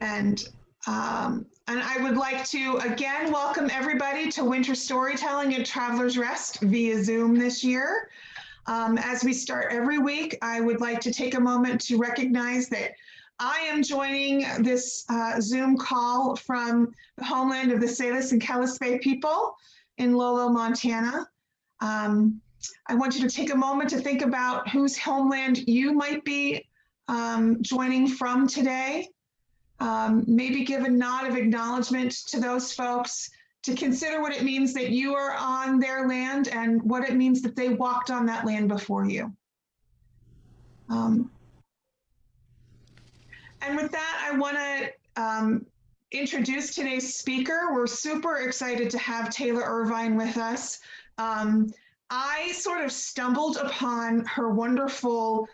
And I would like to again welcome everybody to Winter Storytelling at Travelers Rest via Zoom this year. As we start every week, I would like to take a moment to recognize that I am joining this Zoom call from the homeland of the Salish and Kalispel people in Lolo, Montana. I want you to take a moment to think about whose homeland you might be joining from today. Maybe give a nod of acknowledgement to those folks to consider what it means that you are on their land and what it means that they walked on that land before you. And with that, I want to introduce today's speaker. We're super excited to have Taylor Irvine with us. I sort of stumbled upon her wonderful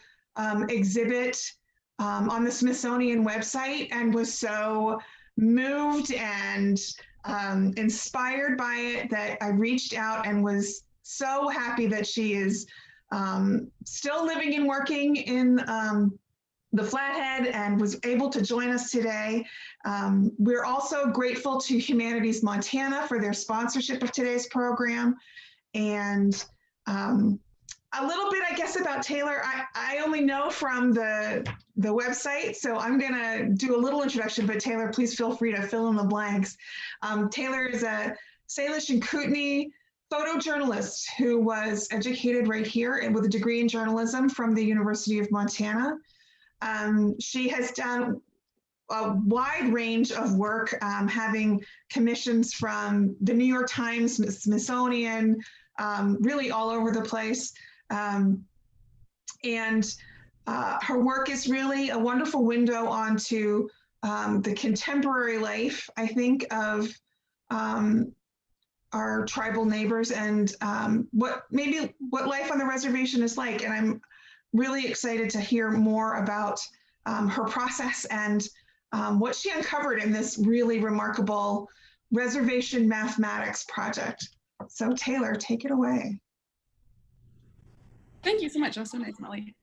exhibit on the Smithsonian website and was so moved and inspired by it that I reached out and was so happy that she is still living and working in the Flathead and was able to join us today. We're also grateful to Humanities Montana for their sponsorship of today's program. And a little bit, I guess, about Taylor. I only know from the website, so I'm going to do a little introduction, but Taylor, please feel free to fill in the blanks. Taylor is a Salish and Kootenai photojournalist who was educated right here with a degree in journalism from the University of Montana. She has done a wide range of work, having commissions from the New York Times, Smithsonian, really all over the place. Her work is really a wonderful window onto the contemporary life, I think, of our tribal neighbors and what life on the reservation is like. And I'm really excited to hear more about her process and what she uncovered in this really remarkable reservation mathematics project. So Taylor, take it away. Thank you so much. That was so nice, Molly.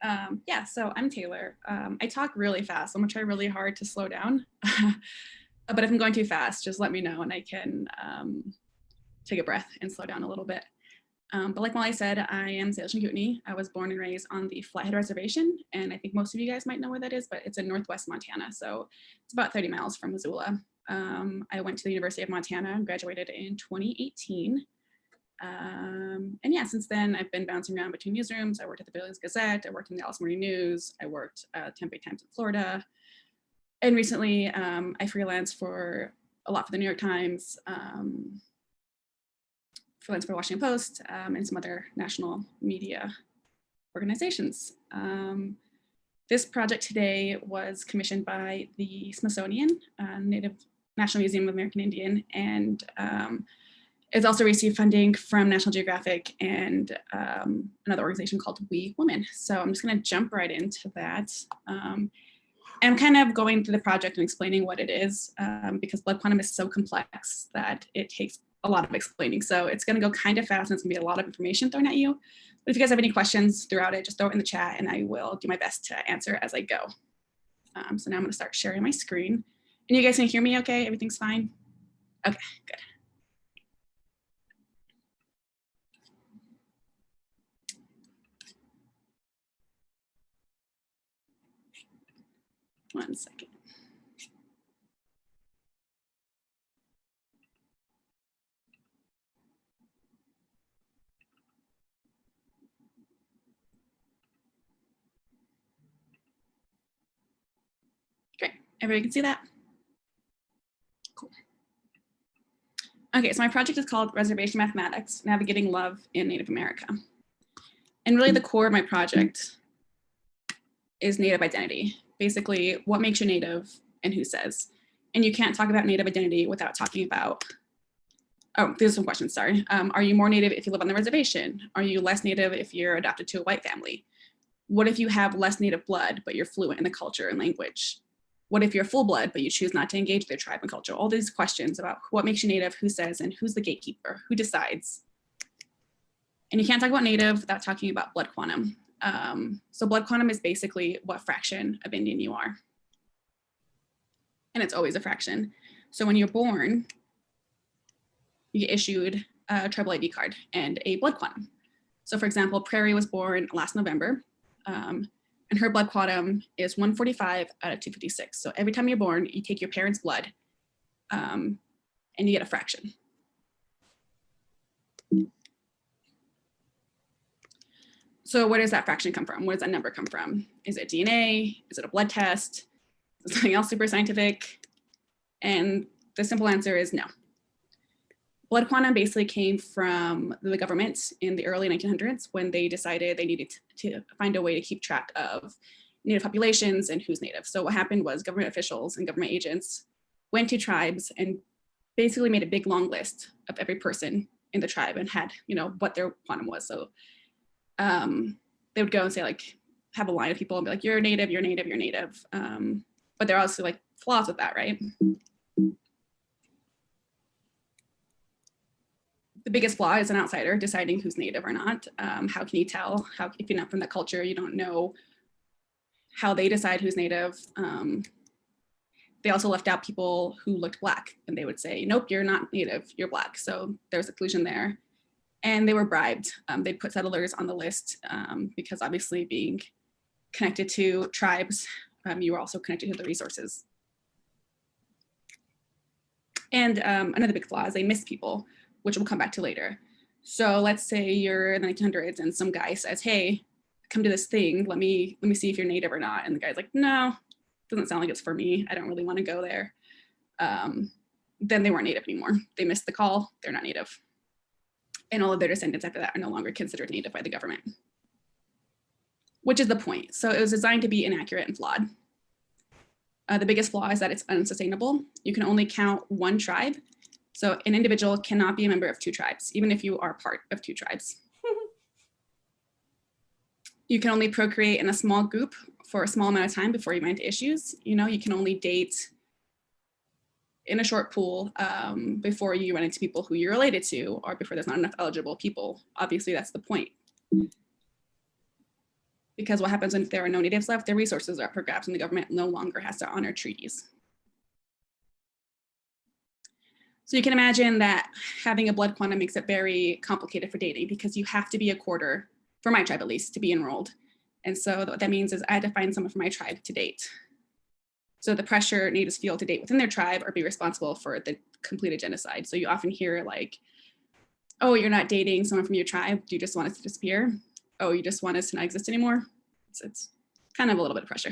Yeah, so I'm Taylor. I talk really fast. I'm gonna try really hard to slow down. But if I'm going too fast, just let me know and I can take a breath and slow down a little bit. But like Molly said, I am Salish and Kootenai. I was born and raised on the Flathead Reservation, and I think most of you guys might know where that is, but it's in Northwest Montana, so it's about 30 miles from Missoula. I went to the University of Montana and graduated in 2018. And yeah, since then I've been bouncing around between newsrooms. I worked at the Billings Gazette, I worked in the Dallas Morning News, I worked at Tempe Times in Florida, and recently I freelanced for a lot for the New York Times, freelance for the Washington Post, and some other national media organizations. This project today was commissioned by the Smithsonian, National Museum of American Indian, and it's also received funding from National Geographic and another organization called We Women. So I'm just gonna jump right into that. And I'm kind of going through the project and explaining what it is because blood quantum is so complex that it takes a lot of explaining. So it's gonna go kind of fast and it's gonna be a lot of information thrown at you. But if you guys have any questions throughout it, just throw it in the chat and I will do my best to answer as I go. So now I'm gonna start sharing my screen. And you guys can hear me okay? Everything's fine? Okay, good. One second. Great, everybody can see that? Cool. Okay, so my project is called Reservation Mathematics, Navigating Love in Native America. And really the core of my project is Native identity. Basically, what makes you Native and who says. And you can't talk about Native identity without talking about, oh, there's some questions, sorry. Are you more Native if you live on the reservation? Are you less Native if you're adopted to a white family? What if you have less Native blood, but you're fluent in the culture and language? What if you're full blood, but you choose not to engage with their tribe and culture? All these questions about what makes you Native, who says, and who's the gatekeeper, who decides? And you can't talk about Native without talking about blood quantum. So blood quantum is basically what fraction of Indian you are. and it's always a fraction. So when you're born, you get issued a tribal ID card and a blood quantum. So for example, Prairie was born last November, and her blood quantum is 145 out of 256. So every time you're born, you take your parents' blood, and you get a fraction. So where does that fraction come from? Where does that number come from? Is it DNA? Is it a blood test? Is it something else super scientific? And the simple answer is no. Blood quantum basically came from the government in the early 1900s when they decided they needed to find a way to keep track of Native populations and who's Native. So what happened was government officials and government agents went to tribes and basically made a big long list of every person in the tribe and had, what their quantum was. So they would go and say, like, have a line of people and be like, you're Native, you're Native, you're Native. But there are also like flaws with that, right? The biggest flaw is an outsider deciding who's Native or not. How can you tell? If you're not from that culture, you don't know how they decide who's Native. They also left out people who looked Black, and they would say, nope, you're not Native, you're Black. So there's exclusion there. And they were bribed. They put settlers on the list because obviously being connected to tribes, you were also connected to the resources. And another big flaw is they miss people, which we'll come back to later. So let's say you're in the 1900s and some guy says, hey, come to this thing, let me see if you're Native or not. And the guy's like, no, doesn't sound like it's for me. I don't really want to go there. Then they weren't Native anymore. They missed the call, they're not Native. And all of their descendants after that are no longer considered Native by the government, which is the point. So it was designed to be inaccurate and flawed. The biggest flaw is that it's unsustainable. You can only count one tribe. So an individual cannot be a member of two tribes, even if you are part of two tribes. You can only procreate in a small group for a small amount of time before you run into issues. You can only date in a short pool before you run into people who you're related to, or before there's not enough eligible people. Obviously, that's the point. Because what happens when there are no natives left, their resources are up for grabs and the government no longer has to honor treaties. So you can imagine that having a blood quantum makes it very complicated for dating because you have to be a quarter, for my tribe at least, to be enrolled. And so what that means is I had to find someone from my tribe to date. So the pressure natives feel to date within their tribe or be responsible for the completed genocide. So you often hear like, oh, you're not dating someone from your tribe. Do you just want us to disappear? Oh, you just want us to not exist anymore? It's kind of a little bit of pressure.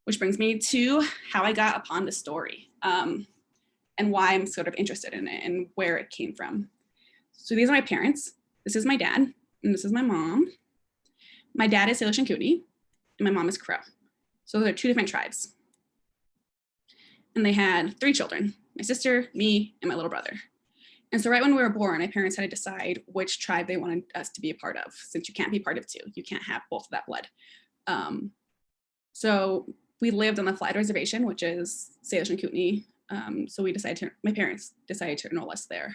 Which brings me to how I got upon the story and why I'm sort of interested in it and where it came from. So these are my parents. This is my dad, and this is my mom. My dad is Salish and Kootenai, and my mom is Crow. So they're two different tribes. And they had 3 children, my sister, me, and my little brother. And so right when we were born, my parents had to decide which tribe they wanted us to be a part of, since you can't be part of 2. You can't have both of that blood. So we lived on the Flag Reservation, which is Salish and Kootenai. So my parents decided to enroll us there.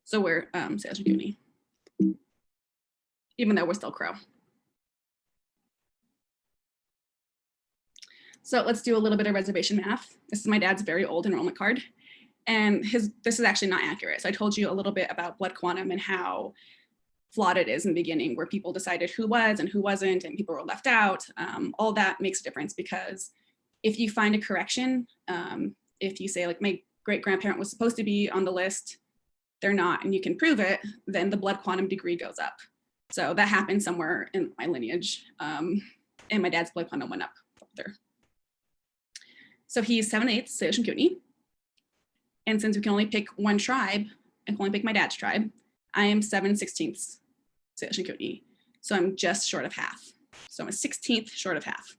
So we're Salish and Kootenai, even though we're still Crow. So let's do a little bit of reservation math. This is my dad's very old enrollment card. And this is actually not accurate. So I told you a little bit about blood quantum and how flawed it is in the beginning, where people decided who was and who wasn't, and people were left out. All that makes a difference because if you find a correction, if you say like my great grandparent was supposed to be on the list, they're not, and you can prove it, then the blood quantum degree goes up. So that happened somewhere in my lineage, and my dad's blood quantum went up there. So he's 7/8 Salish and Kootenai. And since we can only pick one tribe, I can only pick my dad's tribe, I am 7/16 Salish and Kootenai. So I'm just short of half. So I'm a 16th short of half.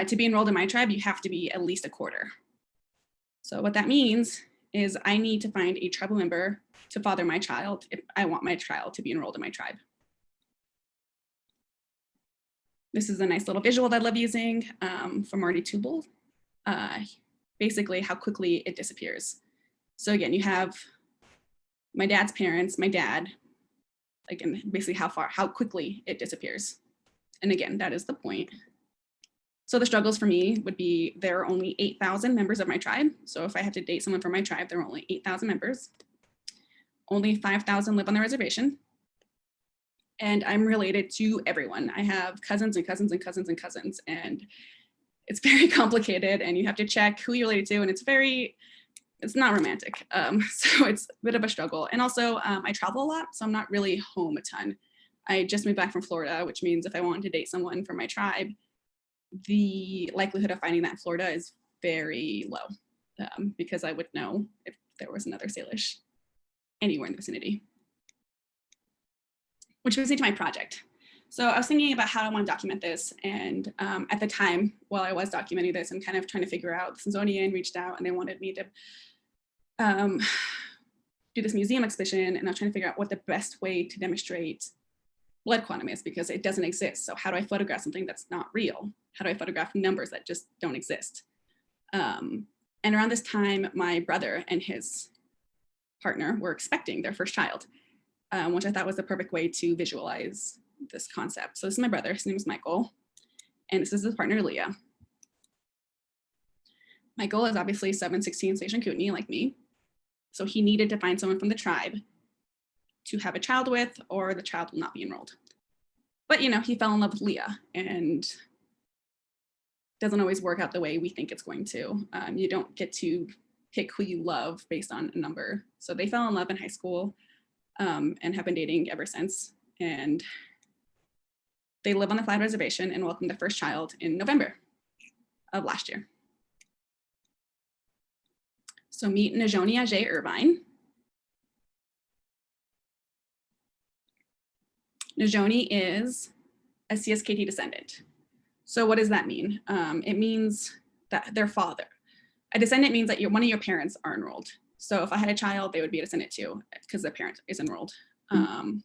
To be enrolled in my tribe, you have to be at least a quarter. So what that means is I need to find a tribal member to father my child if I want my child to be enrolled in my tribe. This is a nice little visual that I love using from Marty Tubal. Basically how quickly it disappears. So again, you have my dad's parents, my dad, again, basically how quickly it disappears. And again, that is the point. So the struggles for me would be there are only 8,000 members of my tribe. So if I have to date someone from my tribe, there are only 8,000 members. Only 5,000 live on the reservation. And I'm related to everyone. I have cousins and cousins and cousins and cousins, and it's very complicated, and you have to check who you're related to, and it's not romantic. So it's a bit of a struggle. And also I travel a lot, so I'm not really home a ton. I just moved back from Florida, which means if I wanted to date someone from my tribe, the likelihood of finding that in Florida is very low, because I would know if there was another Salish anywhere in the vicinity. Which brings me to my project. So I was thinking about how I want to document this. And at the time, while I was documenting this and kind of trying to figure out, the Smithsonian reached out and they wanted me to do this museum exhibition. And I was trying to figure out what the best way to demonstrate blood quantum is, because it doesn't exist. So how do I photograph something that's not real? How do I photograph numbers that just don't exist? And around this time, my brother and his partner were expecting their first child, which I thought was the perfect way to visualize this concept. So this is my brother, his name is Michael, and this is his partner, Leah. Michael is obviously 7/16 Salish and Kootenai, like me. So he needed to find someone from the tribe to have a child with, or the child will not be enrolled. But, you know, he fell in love with Leah, and doesn't always work out the way we think it's going to. You don't get to pick who you love based on a number. So they fell in love in high school, and have been dating ever since. And they live on the Flag Reservation and welcomed their first child in November of last year. So meet Najonia J. Irvine. Najoni is a CSKT descendant. So what does that mean? It means that their father, a descendant means that one of your parents are enrolled. So if I had a child, they would be a descendant too, because their parent is enrolled. Najoni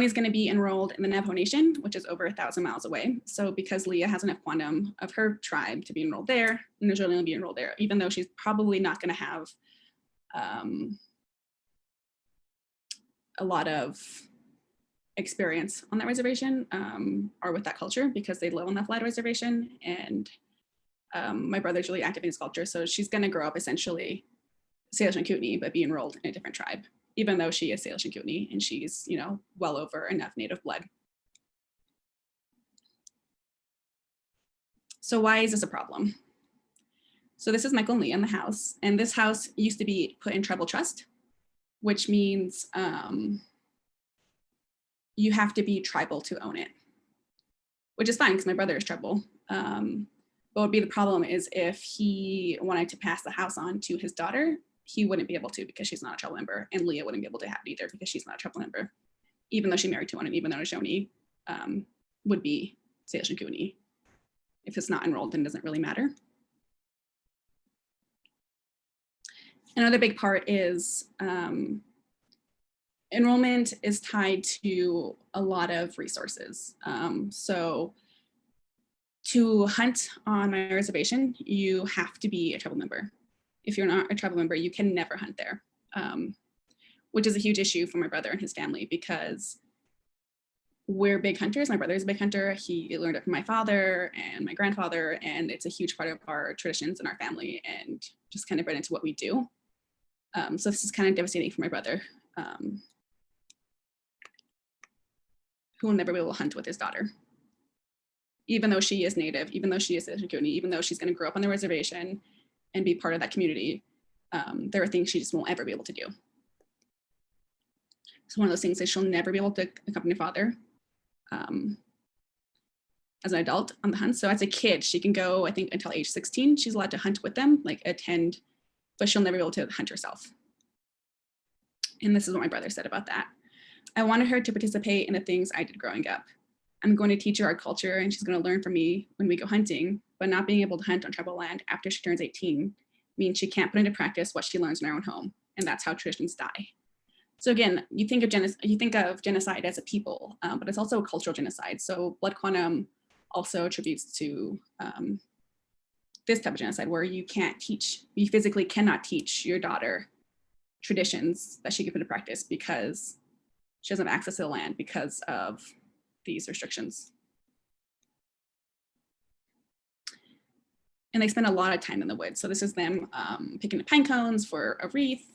is going to be enrolled in the Navajo Nation, which is over 1,000 miles away. So because Leah has enough quantum of her tribe to be enrolled there, Najoni will be enrolled there, even though she's probably not going to have a lot of experience on that reservation, or with that culture, because they live on the Flag Reservation. And my brother's really active in his culture, so she's going to grow up essentially Salish and Kootenai, but be enrolled in a different tribe, even though she is Salish and Kootenai and she's, you know, well over enough native blood. So why is this a problem? So this is Michael and Leah in the house, and this house used to be put in tribal trust, which means you have to be tribal to own it, which is fine because my brother is tribal. But what would be the problem is if he wanted to pass the house on to his daughter, he wouldn't be able to because she's not a tribal member, and Leah wouldn't be able to have it either because she's not a tribal member, even though she married to one, and even though Najoni would be Salish and Kootenai. If it's not enrolled, then it doesn't really matter. Another big part is enrollment is tied to a lot of resources. So to hunt on my reservation, you have to be a tribal member. If you're not a tribal member, you can never hunt there, which is a huge issue for my brother and his family because we're big hunters. My brother's a big hunter. He learned it from my father and my grandfather, and it's a huge part of our traditions in our family and just kind of bred into what we do. So this is kind of devastating for my brother, who will never be able to hunt with his daughter. Even though she is native, even though she is Salish and Kootenai, even though she's going to grow up on the reservation and be part of that community, there are things she just won't ever be able to do. So one of those things is she'll never be able to accompany her father as an adult on the hunt. So as a kid, she can go, I think, until age 16. She's allowed to hunt with them, like attend, but she'll never be able to hunt herself. And this is what my brother said about that. I wanted her to participate in the things I did growing up. I'm going to teach her our culture and she's going to learn from me when we go hunting, but not being able to hunt on tribal land after she turns 18 means she can't put into practice what she learns in her own home. And that's how traditions die. So again, you think of genocide as a people, but it's also a cultural genocide. So blood quantum also attributes to this type of genocide where you physically cannot teach your daughter traditions that she can put into practice because she doesn't have access to the land because of these restrictions. And they spend a lot of time in the woods. So this is them picking the pine cones for a wreath.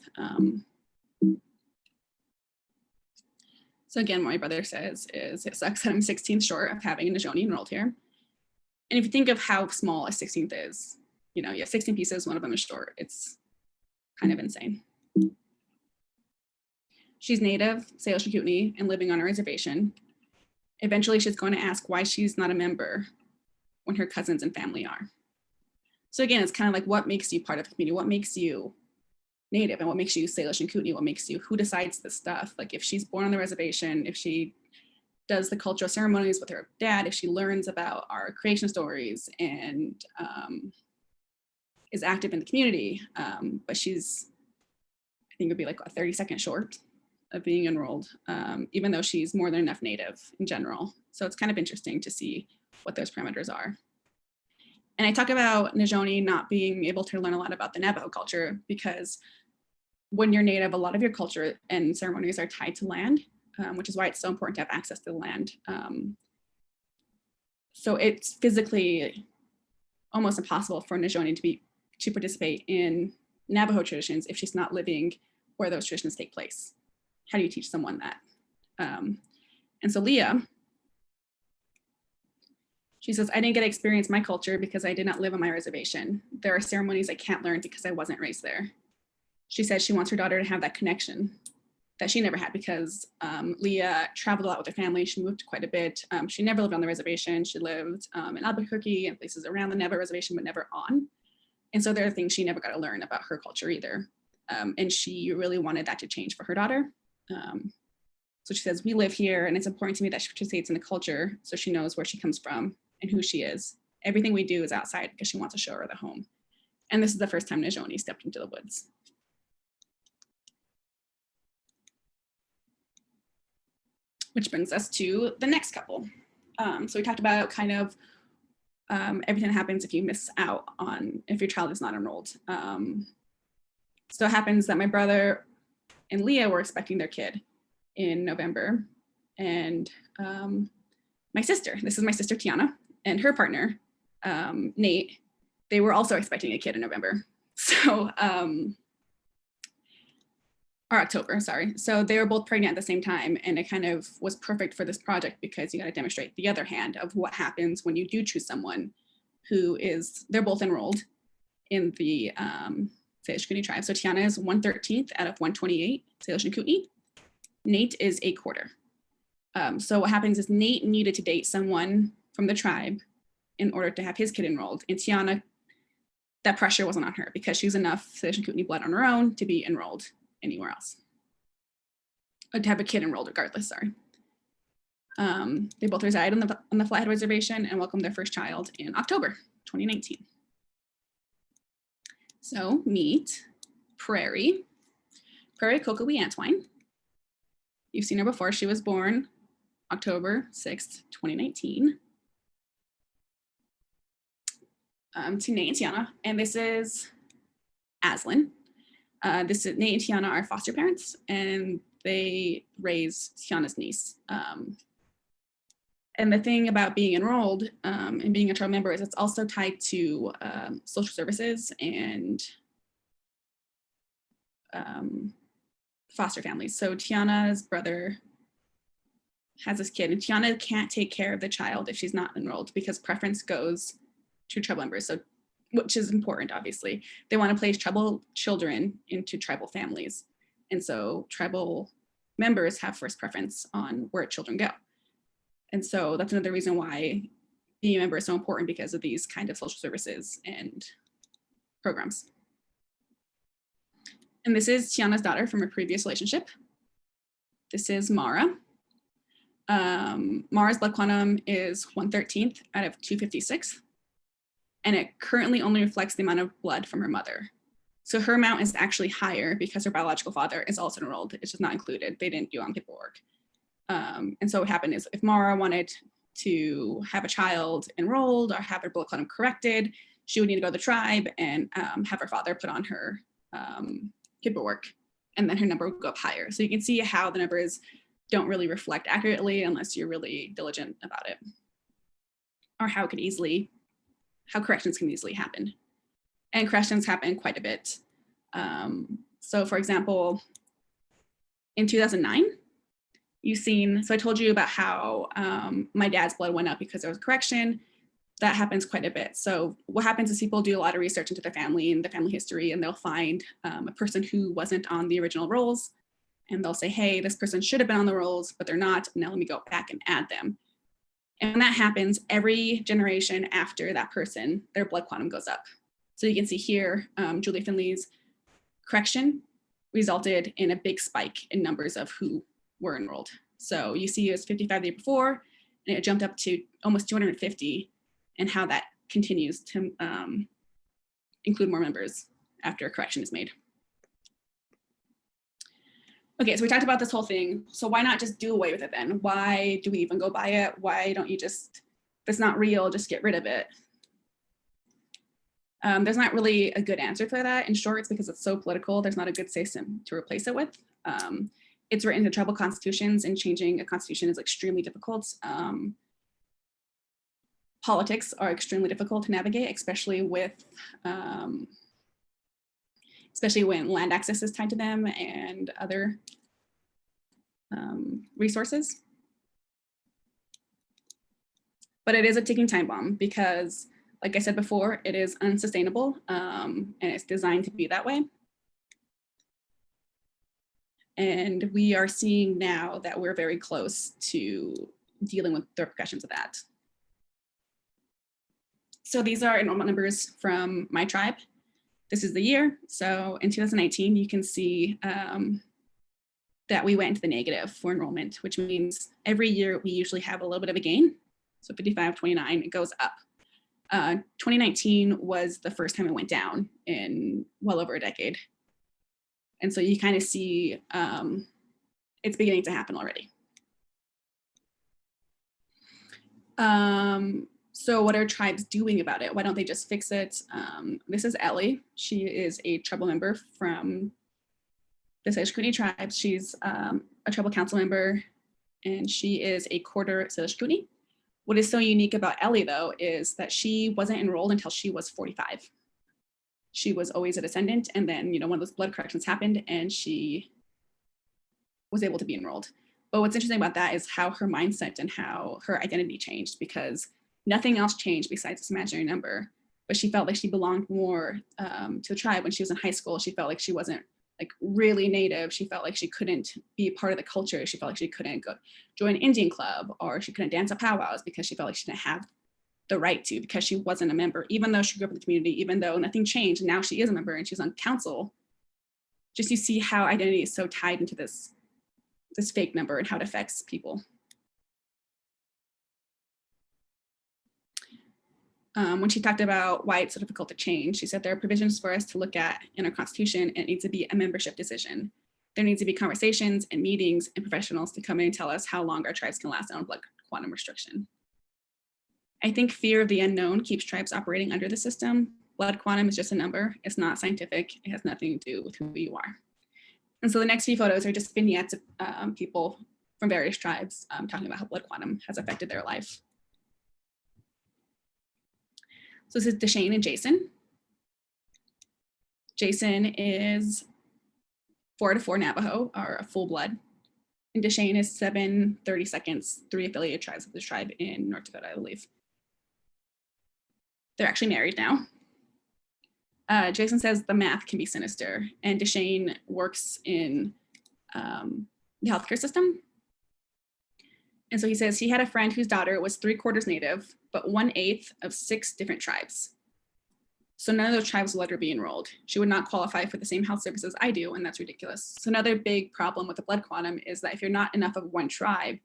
So again, what my brother says is it sucks that I'm 16th short of having a Nizhoni enrolled here. And if you think of how small a 16th is, you know, you have 16 pieces, one of them is short. It's kind of insane. She's native Salish Kootenai and living on a reservation. Eventually, she's going to ask why she's not a member when her cousins and family are. So again, it's kind of like what makes you part of the community? What makes you native and what makes you Salish and Kootenai? What makes you, who decides this stuff? Like if she's born on the reservation, if she does the cultural ceremonies with her dad, if she learns about our creation stories and is active in the community, but she's, I think it would be like a 30-second short of being enrolled, even though she's more than enough native in general. So it's kind of interesting to see what those parameters are. And I talk about Nizhoni not being able to learn a lot about the Navajo culture because when you're native, a lot of your culture and ceremonies are tied to land, which is why it's so important to have access to the land. So it's physically almost impossible for Nizhoni to participate in Navajo traditions if she's not living where those traditions take place. How do you teach someone that? And so Leah, she says, I didn't get to experience my culture because I did not live on my reservation. There are ceremonies I can't learn because I wasn't raised there. She said she wants her daughter to have that connection that she never had because Leah traveled a lot with her family. She moved quite a bit. She never lived on the reservation. She lived in Albuquerque and places around the Navajo reservation, but never on. And so there are things she never got to learn about her culture either. And she really wanted that to change for her daughter. So she says, we live here and it's important to me that she participates in the culture so she knows where she comes from and who she is. Everything we do is outside because she wants to show her the home. And this is the first time Nizhoni stepped into the woods. Which brings us to the next couple. So we talked about kind of everything that happens if you miss out on, if your child is not enrolled. So it happens that my brother and Leah were expecting their kid in November. And my sister, this is my sister Tiana, and her partner, Nate, they were also expecting a kid in November. So, or October, sorry. So they were both pregnant at the same time. And it kind of was perfect for this project because you got to demonstrate the other hand of what happens when you do choose someone who is, they're both enrolled in the Salish Kootenai tribe. So Tiana is 1/13 out of 128 Salish and Kootenai. Nate is a quarter. So what happens is Nate needed to date someone from the tribe in order to have his kid enrolled. And Tiana, that pressure wasn't on her because she's enough Salish and Kootenai blood on her own to be enrolled anywhere else. Or to have a kid enrolled regardless, sorry. They both reside on the Flathead Reservation and welcomed their first child in October 2019. So meet Prairie Kokowee Antwine. You've seen her before. She was born October 6th, 2019. To Nate and Tiana, and this is Aslan. This is Nate and Tiana are foster parents, and they raise Tiana's niece. And the thing about being enrolled and being a tribe member is it's also tied to social services and foster families. So Tiana's brother has this kid, and Tiana can't take care of the child if she's not enrolled because preference goes to tribal members. So, which is important, obviously. They want to place tribal children into tribal families. And so tribal members have first preference on where children go. And so that's another reason why being a member is so important because of these kind of social services and programs. And this is Tiana's daughter from a previous relationship. This is Mara. Mara's blood quantum is 1/13 out of 256. And it currently only reflects the amount of blood from her mother. So her amount is actually higher because her biological father is also enrolled. It's just not included. They didn't do it on paperwork. And so what happened is if Mara wanted to have a child enrolled or have her blood quantum corrected, she would need to go to the tribe and have her father put on her paperwork, and then her number would go up higher. So you can see how the numbers don't really reflect accurately unless you're really diligent about it, or how it could easily how corrections can easily happen. And corrections happen quite a bit. So for example, in 2009, so I told you about how my dad's blood went up because there was a correction. That happens quite a bit. So what happens is people do a lot of research into their family and the family history, and they'll find a person who wasn't on the original rolls, and they'll say, hey, this person should have been on the rolls, but they're not. Now let me go back and add them. And when that happens, every generation after that person, their blood quantum goes up. So you can see here, Julie Finley's correction resulted in a big spike in numbers of who were enrolled. So you see it was 55 the year before, and it jumped up to almost 250, and how that continues to include more members after a correction is made. Okay, so we talked about this whole thing. So why not just do away with it then? Why do we even go buy it? Why don't you just, if it's not real, just get rid of it? There's not really a good answer for that. In short, it's because it's so political, there's not a good system to replace it with. It's written into tribal constitutions, and changing a constitution is extremely difficult. Politics are extremely difficult to navigate, especially when land access is tied to them and other resources. But it is a ticking time bomb because, like I said before, it is unsustainable, and it's designed to be that way. And we are seeing now that we're very close to dealing with the repercussions of that. So these are enrollment numbers from my tribe. This is the year. So in 2019, you can see that we went into the negative for enrollment, which means every year we usually have a little bit of a gain. So 55, 29, it goes up. 2019 was the first time it went down in well over a decade. And so you kind of see it's beginning to happen already. So what are tribes doing about it? Why don't they just fix it? This is Ellie. She is a tribal member from the Salish Kootenai tribe. She's a tribal council member, and she is a quarter Salish Kootenai. What is so unique about Ellie, though, is that she wasn't enrolled until she was 45. She was always a descendant, and then, one of those blood corrections happened, and she was able to be enrolled. But what's interesting about that is how her mindset and how her identity changed, because nothing else changed besides this imaginary number. But she felt like she belonged more to the tribe. When she was in high school, she felt like she wasn't really native. She felt like she couldn't be part of the culture. She felt like she couldn't go join an Indian club, or she couldn't dance at powwows because she felt like she didn't have the right to, because she wasn't a member, even though she grew up in the community, even though nothing changed. And now she is a member and she's on council. Just you see how identity is so tied into this fake number and how it affects people. When she talked about why it's so difficult to change, she said there are provisions for us to look at in our constitution, and it needs to be a membership decision. There needs to be conversations and meetings and professionals to come in and tell us how long our tribes can last on blood quantum restriction. I think fear of the unknown keeps tribes operating under the system. Blood quantum is just a number. It's not scientific. It has nothing to do with who you are. And so the next few photos are just vignettes of people from various tribes talking about how blood quantum has affected their life. So this is Deshane and Jason. Jason is 4 to 4 Navajo, or a full blood. And Deshane is 7 32nds, 3 affiliated tribes of this tribe in North Dakota, I believe. They're actually married now. Jason says the math can be sinister, and Deshane works in the healthcare system. And so he says he had a friend whose daughter was 3/4 Native, but 1/8 of 6 different tribes. So none of those tribes will let her be enrolled. She would not qualify for the same health services I do, and that's ridiculous. So another big problem with the blood quantum is that if you're not enough of one tribe,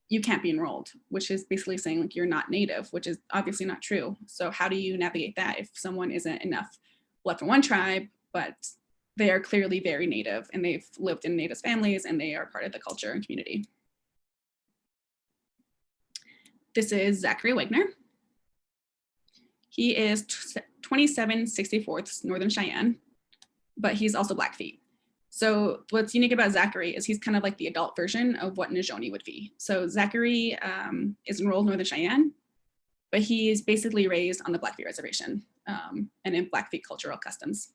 you can't be enrolled, which is basically saying you're not Native, which is obviously not true. So how do you navigate that if someone isn't enough blood from one tribe, but they are clearly very Native and they've lived in Native families and they are part of the culture and community? This is Zachary Wagner. He is 27/64 Northern Cheyenne, but he's also Blackfeet. So what's unique about Zachary is he's kind of like the adult version of what Najoni would be. So Zachary is enrolled in Northern Cheyenne. but he is basically raised on the Blackfeet Reservation and in Blackfeet cultural customs.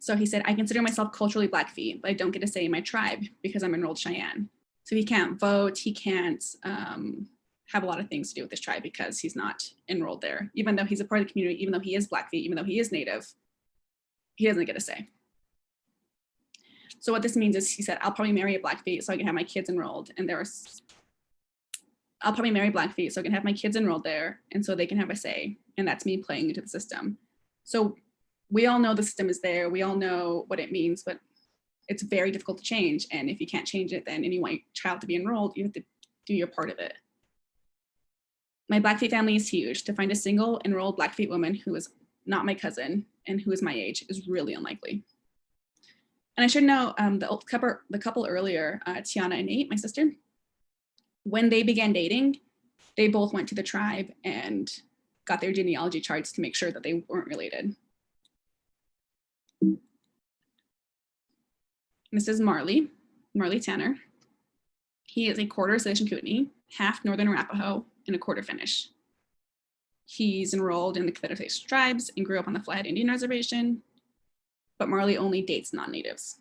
So he said, I consider myself culturally Blackfeet, but I don't get a say in my tribe because I'm enrolled Cheyenne. So he can't vote, he can't have a lot of things to do with this tribe because he's not enrolled there. Even though he's a part of the community, even though he is Blackfeet, even though he is Native, he doesn't get a say. So what this means is he said, I'll probably marry a Blackfeet so I can have my kids enrolled. And I'll probably marry Blackfeet so I can have my kids enrolled there and so they can have a say. And that's me playing into the system. So we all know the system is there. We all know what it means, but it's very difficult to change. And if you can't change it, then and you want your child to be enrolled, you have to do your part of it. My Blackfeet family is huge. To find a single enrolled Blackfeet woman who is not my cousin and who is my age is really unlikely. And I should know the couple earlier, Tiana and Nate, my sister, when they began dating, they both went to the tribe and got their genealogy charts to make sure that they weren't related. This is Marley Tanner. He is a quarter Association Kootenai, half Northern Arapaho, and a quarter Finnish. He's enrolled in the Confederation Tribes and grew up on the Flathead Indian Reservation, but Marley only dates non-natives.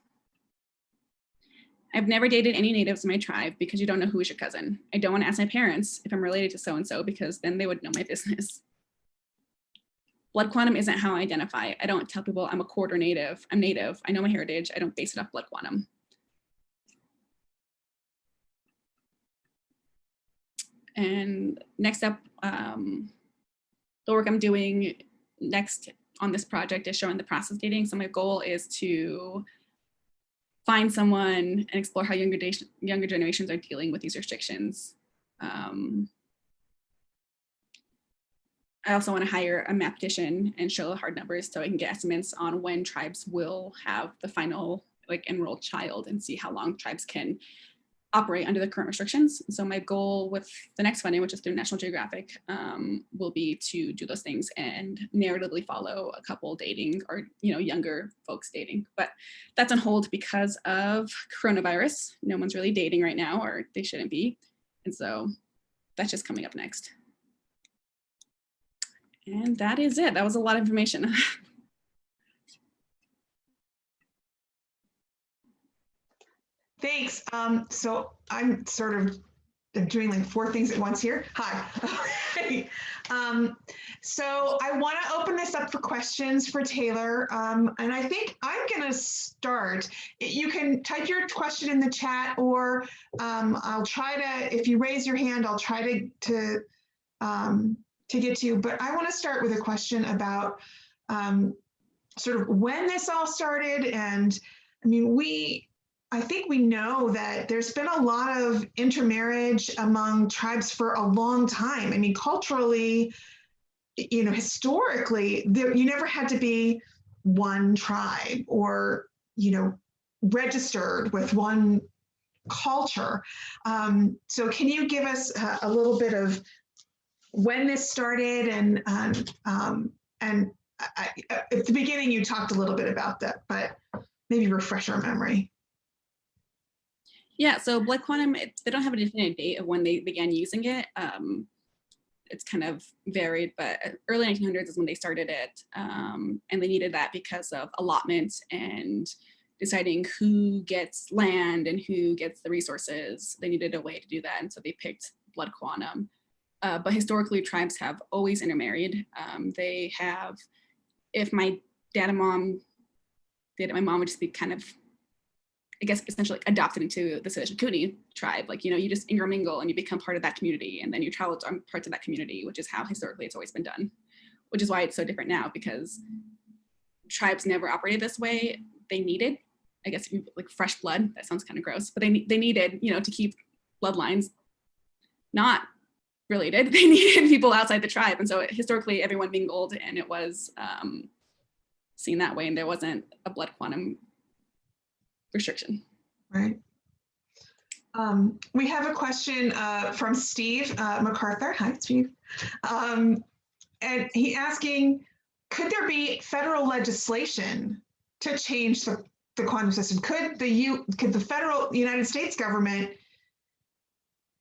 I've never dated any natives in my tribe because you don't know who is your cousin. I don't want to ask my parents if I'm related to so-and-so because then they would know my business. Blood quantum isn't how I identify. I don't tell people I'm a quarter native. I'm native. I know my heritage. I don't base it off blood quantum. And next up, the work I'm doing next on this project is showing the process dating. So my goal is to find someone and explore how younger generations are dealing with these restrictions. I also want to hire a mathematician and show the hard numbers so I can get estimates on when tribes will have the final enrolled child and see how long tribes can operate under the current restrictions. So my goal with the next funding, which is through National Geographic, will be to do those things and narratively follow a couple dating or younger folks dating. But that's on hold because of coronavirus. No one's really dating right now, or they shouldn't be. And so that's just coming up next. And that is it. That was a lot of information. Thanks. So I'm sort of doing like 4 things at once here. Hi. So I want to open this up for questions for Taylor. And I think I'm going to start. You can type your question in the chat, or I'll try to, if you raise your hand, I'll try to get to you. But I want to start with a question about sort of when this all started. And I mean, I think we know that there's been a lot of intermarriage among tribes for a long time. I mean, culturally, historically, you never had to be one tribe or, registered with one culture. So can you give us a little bit of when this started? And at the beginning, you talked a little bit about that, but maybe refresh our memory. Yeah, so blood quantum, they don't have a definite date of when they began using it. It's kind of varied, but early 1900s is when they started it. And they needed that because of allotment and deciding who gets land and who gets the resources. They needed a way to do that, and so they picked blood quantum. But historically, tribes have always intermarried. They have, if my dad and mom did it, my mom would just be kind of, I guess, essentially adopted into the Association Kootenai tribe. You just intermingle and you become part of that community, and then your child are parts of that community, which is how historically it's always been done, which is why it's so different now, because tribes never operated this way. They needed, I guess, like fresh blood. That sounds kind of gross, but they needed, to keep bloodlines not related. They needed people outside the tribe. And so historically everyone mingled, and it was seen that way, and there wasn't a blood quantum restriction. Right. We have a question from Steve MacArthur. Hi, Steve. And he asking, could there be federal legislation to change the quantum system? Could the federal United States government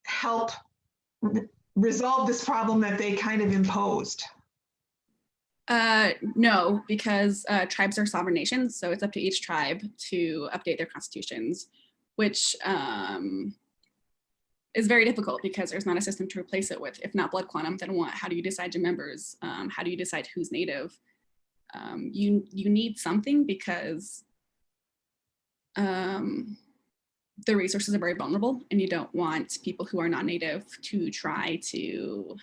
help resolve this problem that they kind of imposed? No, because tribes are sovereign nations, so it's up to each tribe to update their constitutions, which is very difficult because there's not a system to replace it with. If not blood quantum, then what? How do you decide your members? How do you decide who's native? You need something because the resources are very vulnerable, and you don't want people who are not native to try to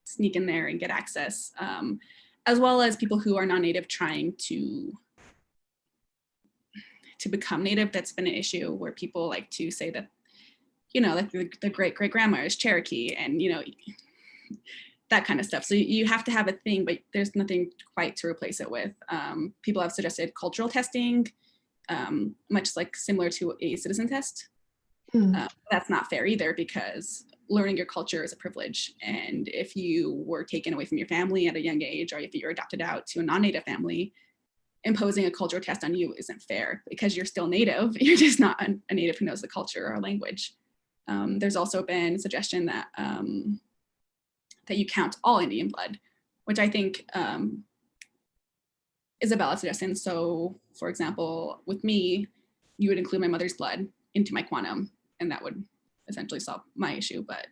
sneak in there and get access, as well as people who are non-native trying to become native. That's been an issue where people like to say that, you know, like the great grandma is Cherokee, and you know, that kind of stuff. So you have to have a thing, but there's nothing quite to replace it with. People have suggested cultural testing, much like similar to a citizen test. That's not fair either, because learning your culture is a privilege. And if you were taken away from your family at a young age, or if you're adopted out to a non-native family, imposing a culture test on you isn't fair because you're still native. You're just not a native who knows the culture or language. There's also been suggestion that that you count all Indian blood, which I think is a valid suggestion. So, for example, with me, you would include my mother's blood into my quantum, and that would essentially solve my issue. But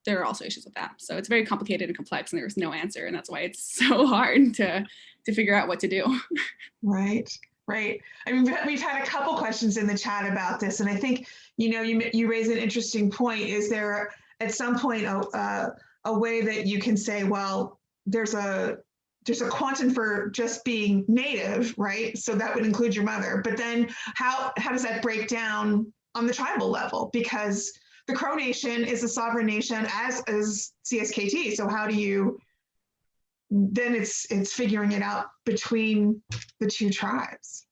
there are also issues with that. So it's very complicated and complex, and there's no answer, and that's why it's so hard to figure out what to do. Right. Right. I mean, we've had a couple questions in the chat about this, and I think, you know, you raise an interesting point. Is there at some point a way that you can say, well, there's a quantum for just being native, right? So that would include your mother. But then how does that break down on the tribal level? Because the Crow Nation is a sovereign nation, as is CSKT. So how do you then it's figuring it out between the two tribes?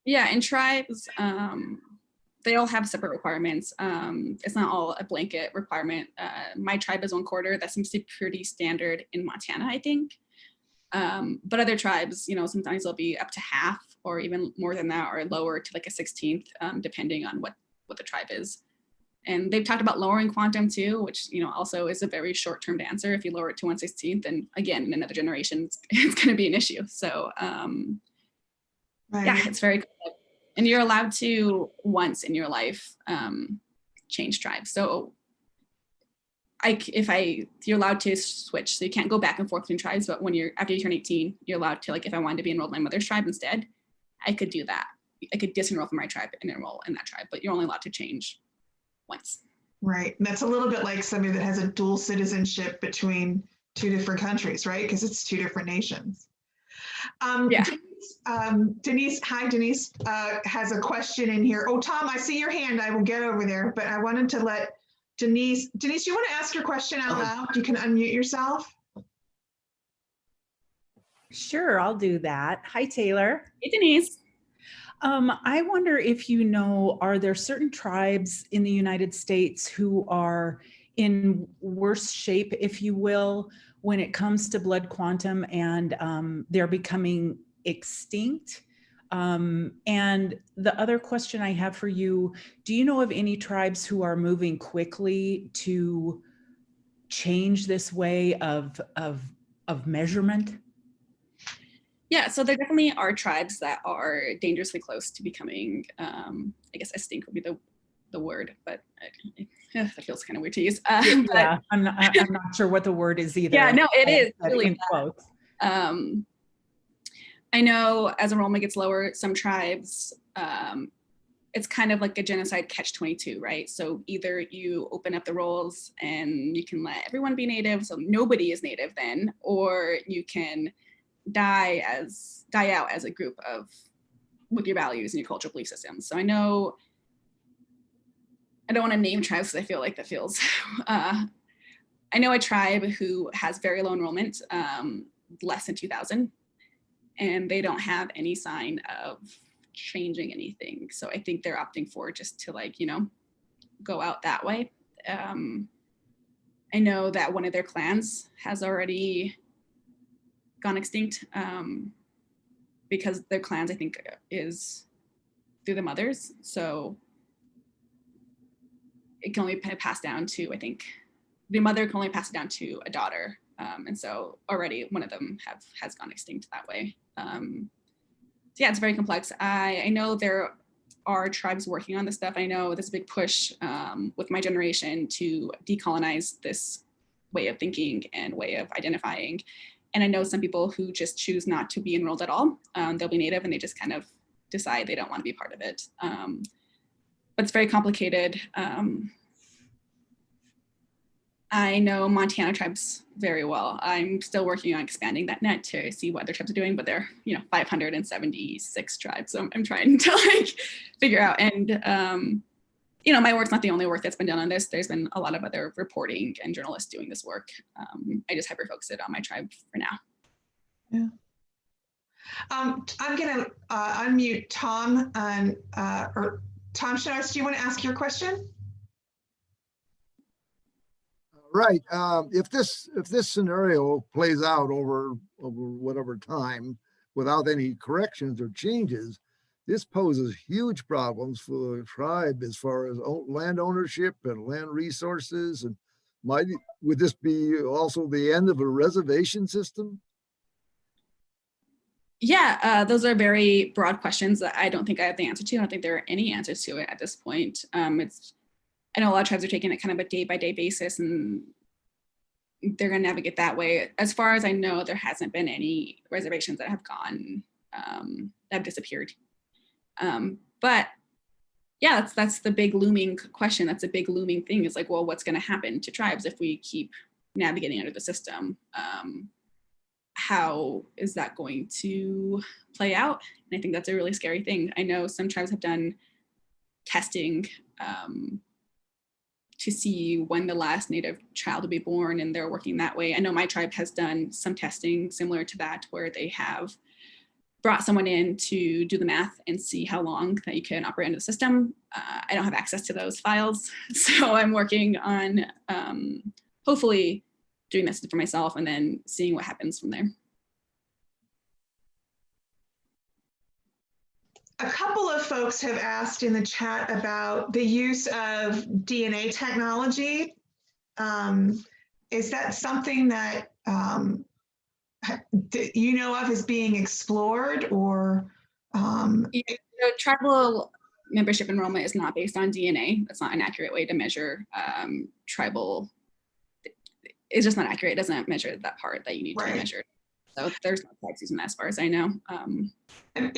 Yeah, and tribes, they all have separate requirements. It's not all a blanket requirement. My tribe is 1/4. That seems to be pretty standard in Montana, I think. But other tribes, you know, sometimes they'll be up to half or even more than that, or lower to like a 16th, depending on what the tribe is. And they've talked about lowering quantum too, which, you know, also is a very short-term answer. If you lower it to 1/16, then again, in another generation, it's going to be an issue. So Right. yeah, it's very cool. And you're allowed to once in your life change tribes. So you're allowed to switch. So you can't go back and forth between tribes, but after you turn 18, you're allowed to, like, if I wanted to be enrolled in my mother's tribe instead, I could do that. I could disenroll from my tribe and enroll in that tribe, but you're only allowed to change once. Right. And that's a little bit like somebody that has a dual citizenship between two different countries, right? Because it's two different nations. Yeah. Denise, hi, Denise, has a question in here. Oh, Tom, I see your hand. I will get over there, but I wanted to let Denise, you want to ask your question out loud? You can unmute yourself. Sure, I'll do that. Hi, Taylor. Hey, Denise. I wonder if you know, are there certain tribes in the United States who are in worse shape, if you will, when it comes to blood quantum, and they're becoming extinct? And the other question I have for you, do you know of any tribes who are moving quickly to change this way of measurement? Yeah, so there definitely are tribes that are dangerously close to becoming, I guess extinct would be the word, but that feels kind of weird to use. Yeah, I'm not sure what the word is either. Yeah, no, it is really in quotes. I know as enrollment gets lower, some tribes, it's kind of like a genocide catch-22, right? So either you open up the rolls and you can let everyone be native, so nobody is native then, or you can die out as a group with your values and your cultural belief systems. So I know, I don't want to name tribes because I feel like that feels, I know a tribe who has very low enrollment, less than 2,000, and they don't have any sign of changing anything. So I think they're opting for just to, like, you know, go out that way. I know that one of their clans has already gone extinct because their clans, I think, is through the mothers. So it can only pass down to, I think, the mother can only pass it down to a daughter. And so already one of them has gone extinct that way. So yeah, it's very complex. I know there are tribes working on this stuff. I know there's a big push with my generation to decolonize this way of thinking and way of identifying. And I know some people who just choose not to be enrolled at all. They'll be Native and they just kind of decide they don't want to be part of it. But it's very complicated. I know Montana tribes very well. I'm still working on expanding that net to see what other tribes are doing, but there are 576 tribes. So I'm trying to like figure out. And my work's not the only work that's been done on this. There's been a lot of other reporting and journalists doing this work. I just hyper-focused it on my tribe for now. Yeah. I'm gonna unmute Tom and or Tom Schnars, do you want to ask your question? Right. If this scenario plays out over whatever time without any corrections or changes, this poses huge problems for the tribe as far as land ownership and land resources. And would this be also the end of a reservation system? Yeah, those are very broad questions that I don't think I have the answer to. I don't think there are any answers to it at this point. I know a lot of tribes are taking it kind of a day-by-day basis and they're going to navigate that way. As far as I know, there hasn't been any reservations that have gone, that have disappeared. But yeah, that's the big looming question. That's a big looming thing is like, well, what's going to happen to tribes if we keep navigating under the system? How is that going to play out? And I think that's a really scary thing. I know some tribes have done testing to see when the last Native child will be born, and they're working that way. I know my tribe has done some testing similar to that, where they have brought someone in to do the math and see how long that you can operate under the system. I don't have access to those files, so I'm working on hopefully doing this for myself and then seeing what happens from there. A couple of folks have asked in the chat about the use of DNA technology. Is that something that you know of as being explored, or? Tribal membership enrollment is not based on DNA. That's not an accurate way to measure tribal. It's just not accurate. It doesn't measure that part that you need to measure. So there's no tribes using that as far as I know. I mean,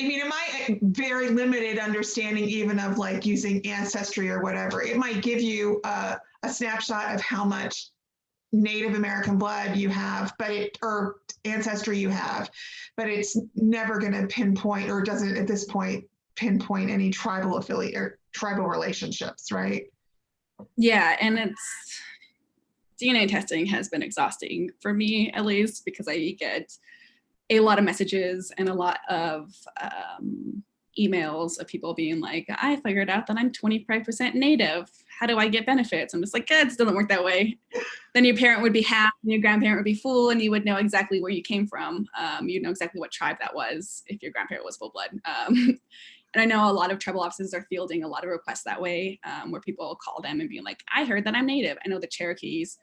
in my very limited understanding, even of like using Ancestry or whatever, it might give you a snapshot of how much Native American blood you have, or ancestry you have, but it's never going to pinpoint, or doesn't at this point pinpoint any tribal affiliate or tribal relationships, right? Yeah, and DNA testing has been exhausting for me, at least, because I get a lot of messages and a lot of emails of people being like, I figured out that I'm 25% Native. How do I get benefits? I'm just like, it doesn't work that way. Then your parent would be half, and your grandparent would be full, and you would know exactly where you came from. You'd know exactly what tribe that was if your grandparent was full blood. And I know a lot of tribal offices are fielding a lot of requests that way, where people call them and being like, I heard that I'm Native. I know the Cherokees,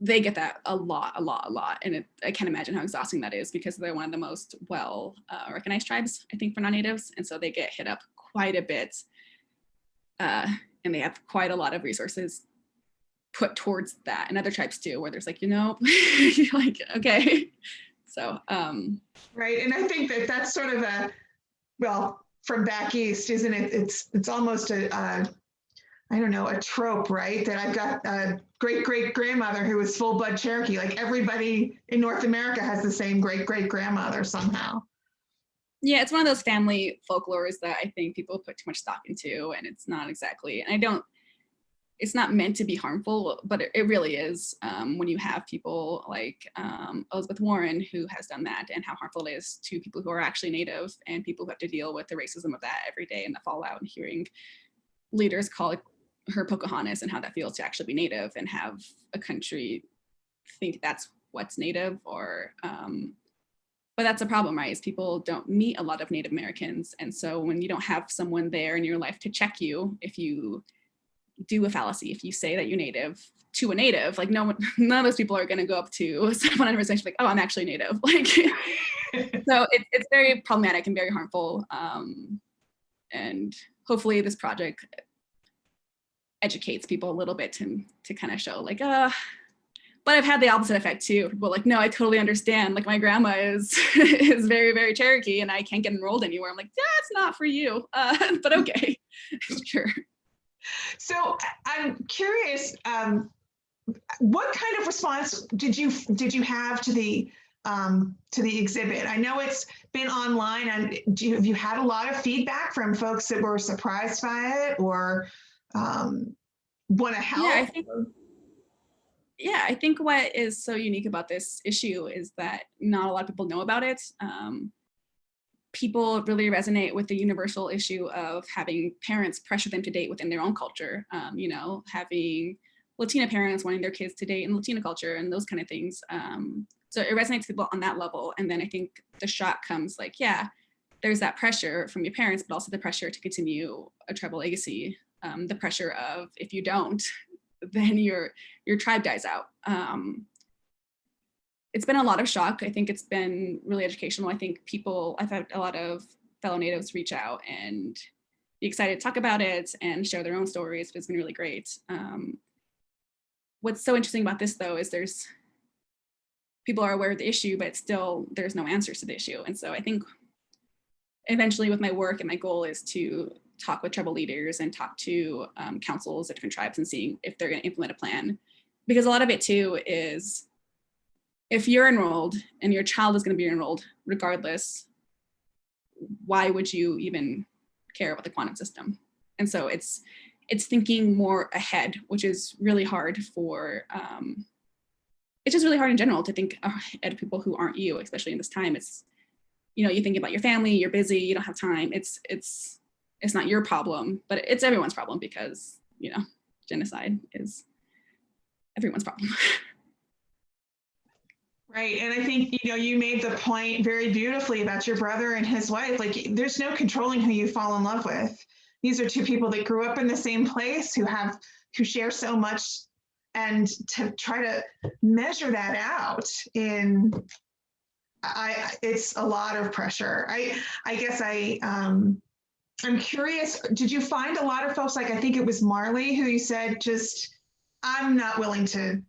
they get that a lot. And I can't imagine how exhausting that is, because they're one of the most well recognized tribes, I think, for non-Natives. And so they get hit up quite a bit. And they have quite a lot of resources put towards that. And other tribes too, where there's like, you're like, okay. So. Right, and I think that's sort of from back east, isn't it? It's almost I don't know, a trope, right? That I've got a great-great-grandmother who was full-blood Cherokee. Like everybody in North America has the same great-great-grandmother somehow. Yeah, it's one of those family folklores that I think people put too much stock into, and it's not exactly, and it's not meant to be harmful, but it really is when you have people like Elizabeth Warren, who has done that, and how harmful it is to people who are actually Native and people who have to deal with the racism of that every day and the fallout, and hearing leaders call her Pocahontas and how that feels to actually be Native and have a country think that's what's Native, or but that's a problem, right? Is people don't meet a lot of Native Americans, and so when you don't have someone there in your life to check you if you do a fallacy if you say that you're Native to a Native. Like none of those people are going to go up to someone on reservation like, oh, I'm actually Native. Like, so it's very problematic and very harmful. And hopefully this project educates people a little bit to kind of show like, but I've had the opposite effect too. People like, no, I totally understand. Like my grandma is is very, very Cherokee and I can't get enrolled anywhere. I'm like, that's not for you, but okay, sure. So I'm curious, what kind of response did you have to the exhibit? I know it's been online, and have you had a lot of feedback from folks that were surprised by it or want to help? Yeah, I think what is so unique about this issue is that not a lot of people know about it. People really resonate with the universal issue of having parents pressure them to date within their own culture, you know, having Latina parents wanting their kids to date in Latina culture and those kind of things. So it resonates with people on that level. And then I think the shock comes like, yeah, there's that pressure from your parents, but also the pressure to continue a tribal legacy. The pressure of if you don't, then your tribe dies out. It's been a lot of shock. I think it's been really educational. I think I've had a lot of fellow Natives reach out and be excited to talk about it and share their own stories. It's been really great. What's so interesting about this though, is people are aware of the issue, but still there's no answers to the issue. And so I think eventually with my work and my goal is to talk with tribal leaders and talk to councils of different tribes and seeing if they're going to implement a plan. Because a lot of it too is if you're enrolled and your child is going to be enrolled regardless, why would you even care about the quantum system? And so it's thinking more ahead, which is really hard for, it's just really hard in general to think ahead of people who aren't you, especially in this time. It's, you know, you think about your family, you're busy, you don't have time. It's not your problem, but it's everyone's problem because, you know, genocide is everyone's problem. Right. And I think, you know, you made the point very beautifully about your brother and his wife. Like, there's no controlling who you fall in love with. These are two people that grew up in the same place, who share so much, and to try to measure that out it's a lot of pressure. I guess I'm curious, did you find a lot of folks, like I think it was Marley who you said, just, I'm not willing to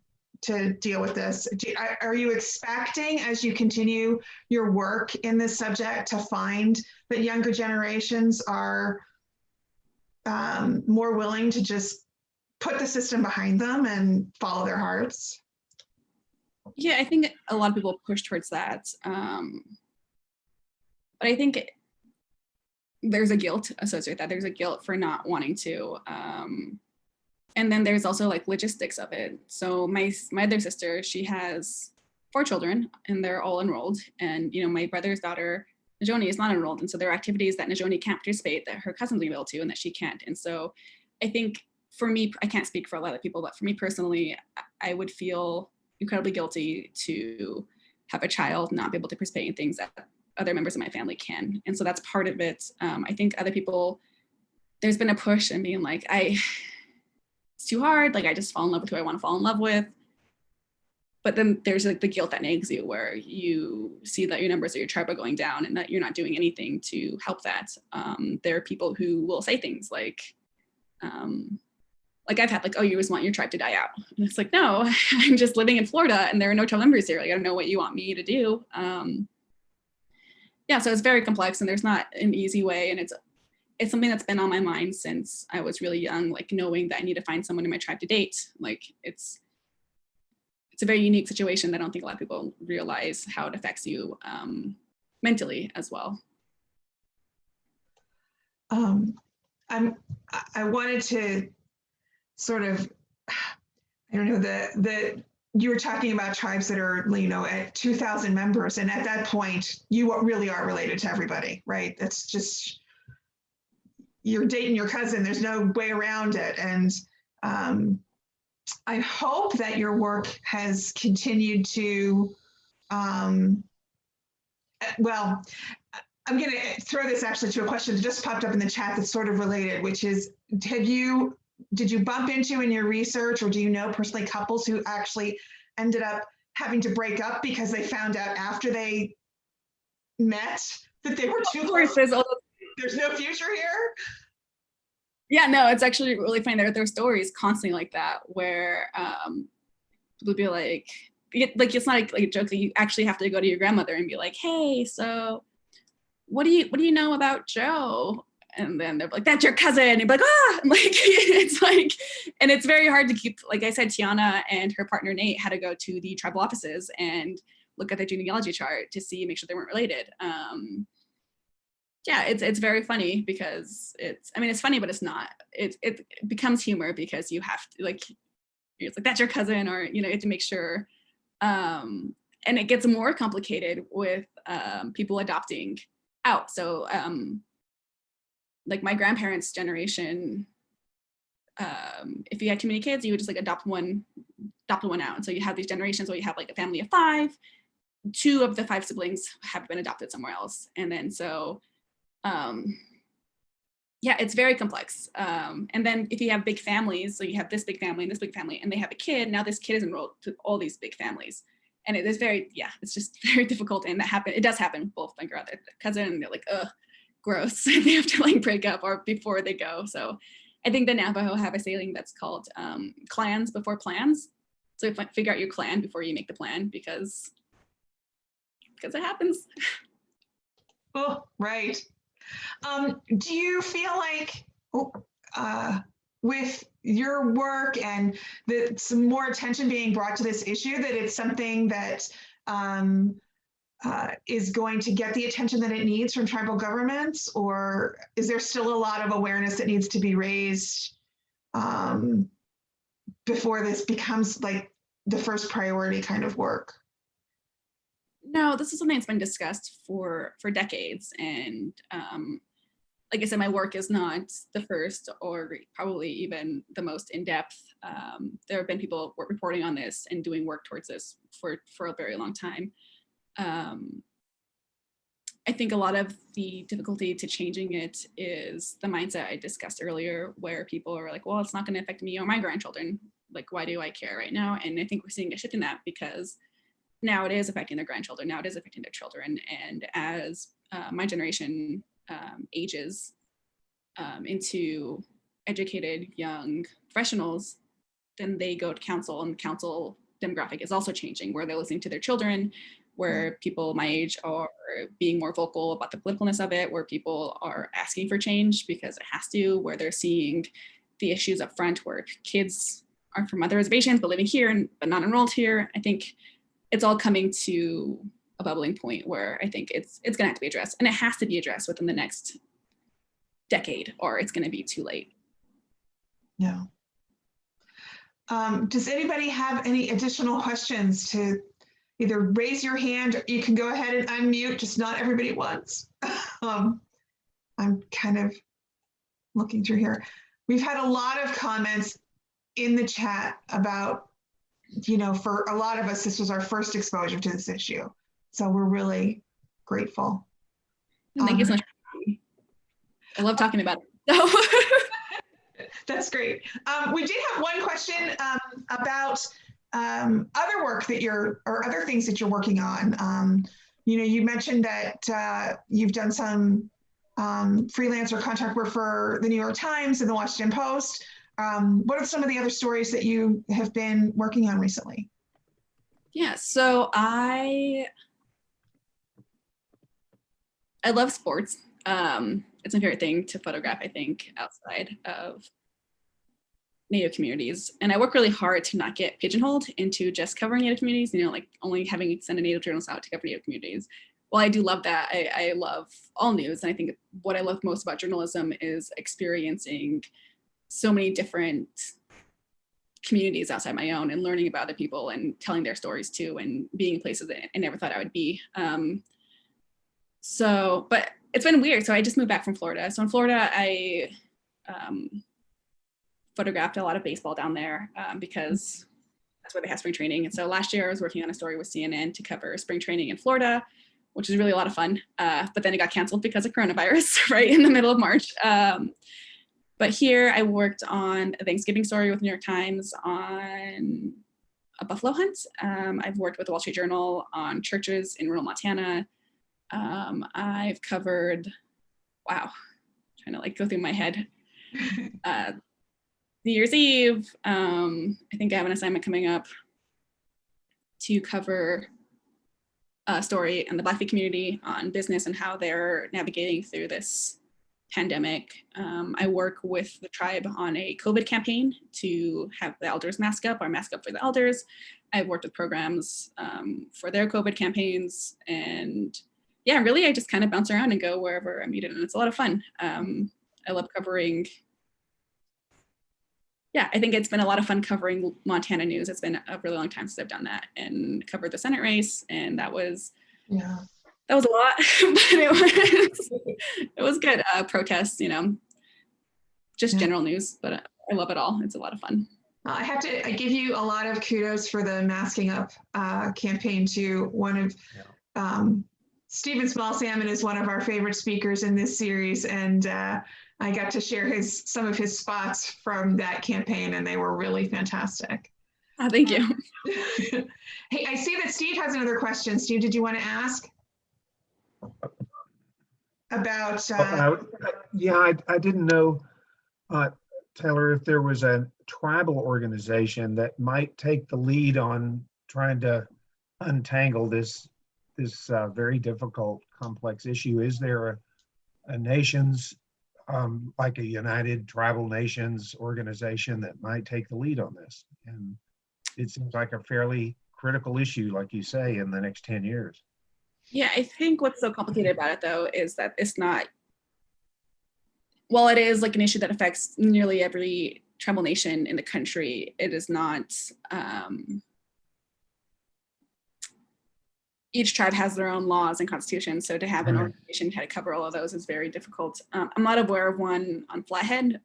deal with this. Are you expecting, as you continue your work in this subject, to find that younger generations are more willing to just put the system behind them and follow their hearts? Yeah, I think a lot of people push towards that. But I think there's a guilt associated with that. There's a guilt for not wanting to. And then there's also like logistics of it. So my other sister, she has 4 children and they're all enrolled. And, you know, my brother's daughter, Najoni, is not enrolled. And so there are activities that Najoni can't participate that her cousins will be able to and that she can't. And so I think for me, I can't speak for a lot of people, but for me personally, I would feel incredibly guilty to have a child not be able to participate in things that other members of my family can. And so that's part of it. I think other people, there's been a push and being like, it's too hard. Like I just fall in love with who I want to fall in love with. But then there's like the guilt that nags you where you see that your numbers of your tribe are going down and that you're not doing anything to help that. There are people who will say things like I've had like, oh, you just want your tribe to die out. And it's like, no, I'm just living in Florida and there are no tribe members here. Like, I don't know what you want me to do. Yeah, so it's very complex and there's not an easy way. And it's something that's been on my mind since I was really young, like knowing that I need to find someone in my tribe to date. Like it's a very unique situation that I don't think a lot of people realize how it affects you mentally as well. I wanted to sort of, I don't know, you were talking about tribes that are, you know, at 2,000 members. And at that point, you really are related to everybody, right? That's just, you're dating your cousin. There's no way around it. And I hope that your work has continued to, well, I'm going to throw this actually to a question that just popped up in the chat that's sort of related, which is, have you did you bump into in your research, or do you know personally couples who actually ended up having to break up because they found out after they met that they were too Of course, close? There's no future here. Yeah, no, it's actually really funny. There are stories constantly like that where people be like it's not like a joke that you actually have to go to your grandmother and be like, hey, so what do you know about Joe? And then they're like, that's your cousin. And you're like, ah, and like it's like, and it's very hard to keep. Like I said, Tiana and her partner Nate had to go to the tribal offices and look at the genealogy chart to make sure they weren't related. Yeah, it's very funny because it's funny, but it's not. It becomes humor because you have to it's like, that's your cousin, or you have to make sure. And it gets more complicated with people adopting out. So like my grandparents' generation, if you had too many kids, you would just like adopt one out. And so you have these generations where you have like a family of 5, 2 of the 5 siblings have been adopted somewhere else. And then so, yeah, it's very complex. And then if you have big families, so you have this big family and this big family, and they have a kid, now this kid is enrolled to all these big families. And it is it's just very difficult. And it does happen. Both my cousin, and they're like, ugh, gross. They have to like break up or before they go. So I think the Navajo have a saying that's called clans before plans. So if figure out your clan before you make the plan, because it happens. Oh, right. Do you feel like with your work and some more attention being brought to this issue, that it's something that is going to get the attention that it needs from tribal governments, or is there still a lot of awareness that needs to be raised before this becomes like the first priority kind of work? No, this is something that's been discussed for decades. And like I said, my work is not the first or probably even the most in-depth. There have been people reporting on this and doing work towards this for a very long time. I think a lot of the difficulty to changing it is the mindset I discussed earlier, where people are like, well, it's not going to affect me or my grandchildren. Like, why do I care right now? And I think we're seeing a shift in that, because now it is affecting their grandchildren. Now it is affecting their children. And as my generation ages into educated young professionals, then they go to council, and the council demographic is also changing, where they're listening to their children, where people my age are being more vocal about the politicalness of it, where people are asking for change because it has to, where they're seeing the issues up front, where kids are from other reservations but living here but not enrolled here. I think it's all coming to a bubbling point where I think it's going to have to be addressed, and it has to be addressed within the next decade, or it's going to be too late. Yeah. Does anybody have any additional questions? To either raise your hand, or you can go ahead and unmute, just not everybody at once. I'm kind of looking through here. We've had a lot of comments in the chat about, for a lot of us, this was our first exposure to this issue. So we're really grateful. Thank you so much. I love talking about it. That's great. We did have one question about other work that or other things that you're working on. You mentioned that you've done some freelance or contract work for the New York Times and the Washington Post. What are some of the other stories that you have been working on recently? Yeah, so I love sports. It's my favorite thing to photograph, I think, outside of Native communities. And I work really hard to not get pigeonholed into just covering Native communities, like only having to send a Native journalist out to cover Native communities. While I do love that, I love all news. And I think what I love most about journalism is experiencing so many different communities outside my own, and learning about other people and telling their stories too, and being in places that I never thought I would be. But it's been weird. So I just moved back from Florida. So in Florida, I photographed a lot of baseball down there because that's where they have spring training. And so last year I was working on a story with CNN to cover spring training in Florida, which is really a lot of fun. But then it got canceled because of coronavirus right in the middle of March. But here I worked on a Thanksgiving story with New York Times on a buffalo hunt. I've worked with the Wall Street Journal on churches in rural Montana. I've covered, wow, trying to like go through my head. New Year's Eve, I think I have an assignment coming up to cover a story in the Blackfeet community on business and how they're navigating through this pandemic. I work with the tribe on a COVID campaign to have the elders mask up, or mask up for the elders. I've worked with programs for their COVID campaigns, and yeah, really, I just kind of bounce around and go wherever I'm needed, and it's a lot of fun. I love covering. Yeah, I think it's been a lot of fun covering Montana news. It's been a really long time since I've done that, and covered the Senate race, and that was a lot, but it was good. Protests, just general news, but I love it all. It's a lot of fun. I have to give you a lot of kudos for the masking up campaign too. One of Stephen Small Salmon is one of our favorite speakers in this series, and I got to share some of his spots from that campaign, and they were really fantastic. Thank you. Hey, I see that Steve has another question. Steve, did you want to ask about? Yeah, I didn't know, Taylor, if there was a tribal organization that might take the lead on trying to untangle this very difficult, complex issue. Is there a nations, like a United Tribal Nations organization that might take the lead on this? And it seems like a fairly critical issue, like you say, in the next 10 years. Yeah, I think what's so complicated about it, though, is that it's not, while it is like an issue that affects nearly every tribal nation in the country, it is not, each tribe has their own laws and constitutions. So to have an organization to cover all of those is very difficult. I'm not aware of one on Flathead,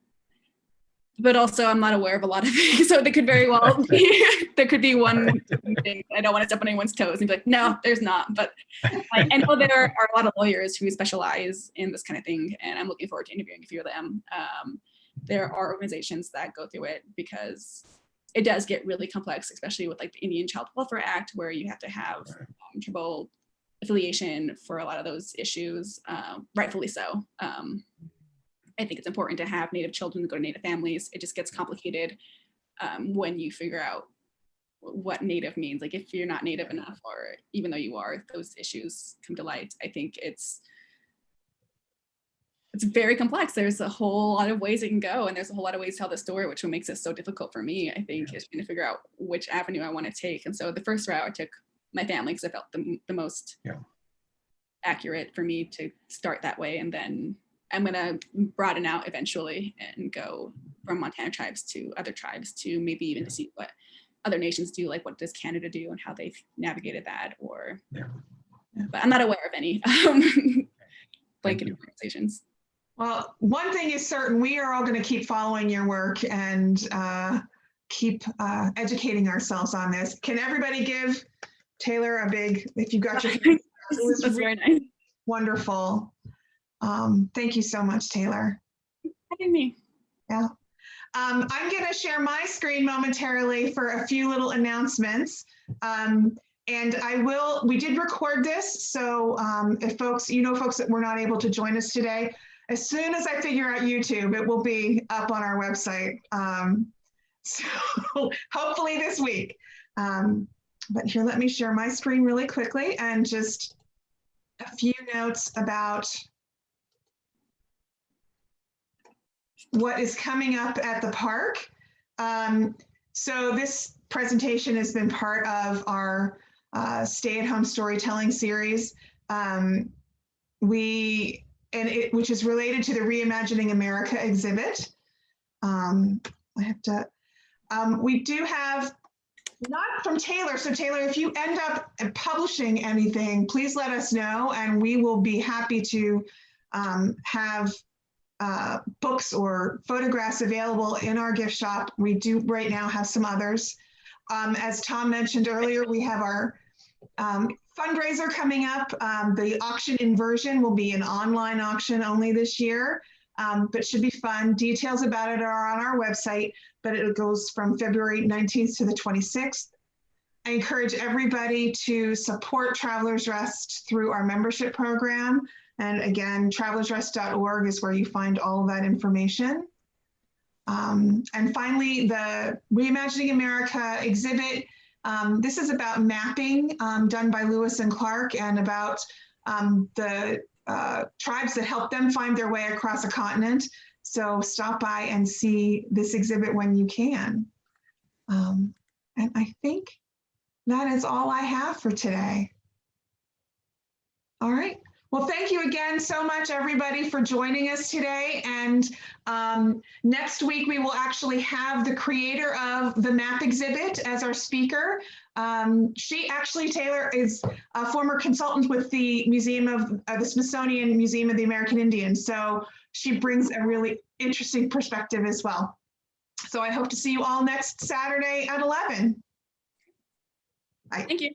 but also I'm not aware of a lot of things. So there could very well be, there could be one thing. I don't want to step on anyone's toes and be like, no, there's not. But I know there are a lot of lawyers who specialize in this kind of thing, and I'm looking forward to interviewing a few of them. There are organizations that go through it because it does get really complex, especially with like the Indian Child Welfare Act, where you have to have tribal affiliation for a lot of those issues, rightfully so. I think it's important to have Native children go to Native families. It just gets complicated when you figure out what Native means. Like if you're not Native enough, or even though you are, those issues come to light. I think it's very complex. There's a whole lot of ways it can go, and there's a whole lot of ways to tell the story, which what makes it so difficult for me, I think, is trying to figure out which avenue I want to take. And so the first route I took my family, because I felt the most accurate for me to start that way. And then I'm going to broaden out eventually and go from Montana tribes to other tribes, to maybe even to see what other nations do, like what does Canada do and how they've navigated that, or, but I'm not aware of any blanket organizations. Well, one thing is certain, we are all going to keep following your work and keep educating ourselves on this. Can everybody give Taylor a big, if you got your hand, it was That's very nice. Wonderful. Thank you so much, Taylor. Having me. Yeah. I'm going to share my screen momentarily for a few little announcements. And we did record this. So if folks that were not able to join us today, as soon as I figure out YouTube, it will be up on our website. So hopefully this week. But here, let me share my screen really quickly, and just a few notes about what is coming up at the park. So this presentation has been part of our stay-at-home storytelling series, which is related to the Reimagining America exhibit. We do have, not from Taylor. So Taylor, if you end up publishing anything, please let us know, and we will be happy to have books or photographs available in our gift shop. We do right now have some others. As Tom mentioned earlier, we have our fundraiser coming up. The auction inversion will be an online auction only this year. but should be fun. Details about it are on our website, but it goes from February 19th to the 26th. I encourage everybody to support Travelers Rest through our membership program. And again, travelersrest.org is where you find all of that information. And finally, the Reimagining America exhibit. This is about mapping done by Lewis and Clark and about the tribes that help them find their way across a continent. So stop by and see this exhibit when you can. And I think that is all I have for today. All right. Well, thank you again so much, everybody, for joining us today. And next week, we will actually have the creator of the map exhibit as our speaker. She actually, Taylor, is a former consultant with the Museum of the Smithsonian Museum of the American Indians. So she brings a really interesting perspective as well. So I hope to see you all next Saturday at 11. Bye. Thank you.